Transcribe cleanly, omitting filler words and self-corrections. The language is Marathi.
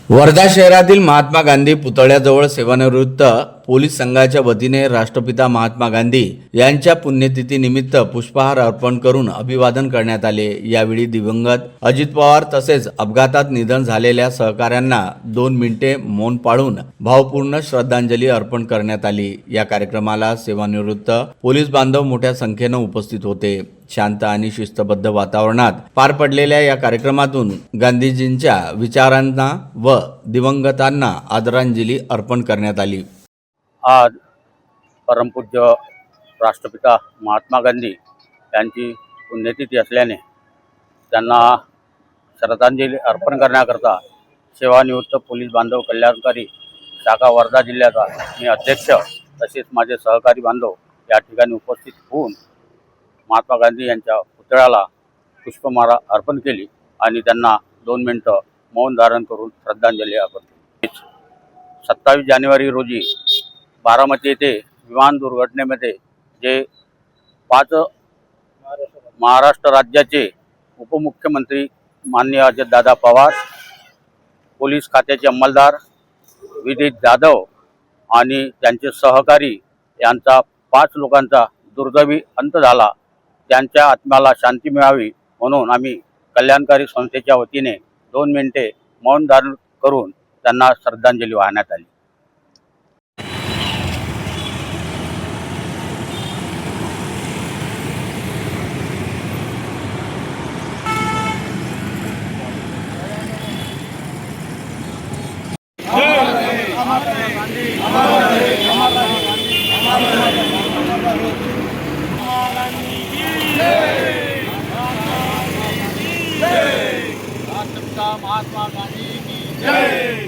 वर्धा शहरातील महात्मा गांधी पुतळ्याजवळ सेवानिवृत्त पोलीस संघाच्या वतीने राष्ट्रपिता महात्मा गांधी यांच्या पुण्यतिथीनिमित्त पुष्पहार अर्पण करून अभिवादन करण्यात आले। यावेळी दिवंगत अजित पवार तसेच अपघातात निधन झालेल्या सहकाऱ्यांना 2 मिनिटे मौन पाळून भावपूर्ण श्रद्धांजली अर्पण करण्यात आली। या कार्यक्रमाला सेवानिवृत्त पोलीस बांधव मोठ्या संख्येने उपस्थित होते। शांत आणि शिस्तबद्ध वातावरणात पार पडलेल्या या कार्यक्रमातून गांधीजींच्या विचारांना व दिवंगतांना आदरांजली अर्पण करण्यात आली। आज परमपूज्य राष्ट्रपिता महात्मा गांधी यांची पुण्यतिथी असल्याने त्यांना श्रद्धांजली अर्पण करण्याकरता सेवानिवृत्त पोलीस बांधव कल्याणकारी शाखा वर्धा जिल्ह्याचा मी अध्यक्ष तसेच माझे सहकारी बांधव या ठिकाणी उपस्थित होऊन महात्मा गांधी यांच्या पुतळ्याला पुष्पमाळा अर्पण केली आणि त्यांना 2 मिनिटं मौन धारण करून श्रद्धांजली अर्पण केली। 27 जानेवारी रोजी बारामती येथे विमान दुर्घटनेमध्ये जे 5 महाराष्ट्र राज्याचे उपमुख्यमंत्री माननीय अजितदादा पवार, पोलीस खात्याचे अंमलदार विदित जाधव आणि त्यांचे सहकारी यांचा 5 लोकांचा दुर्दैवी अंत झाला। त्यांच्या आत्म्याला शांती मिळावी म्हणून आम्ही कल्याणकारी संस्थेच्या वतीने 2 मिनिटे मौन धारण करून त्यांना श्रद्धांजली वाहण्यात आली। महात्मा गांधी की जय।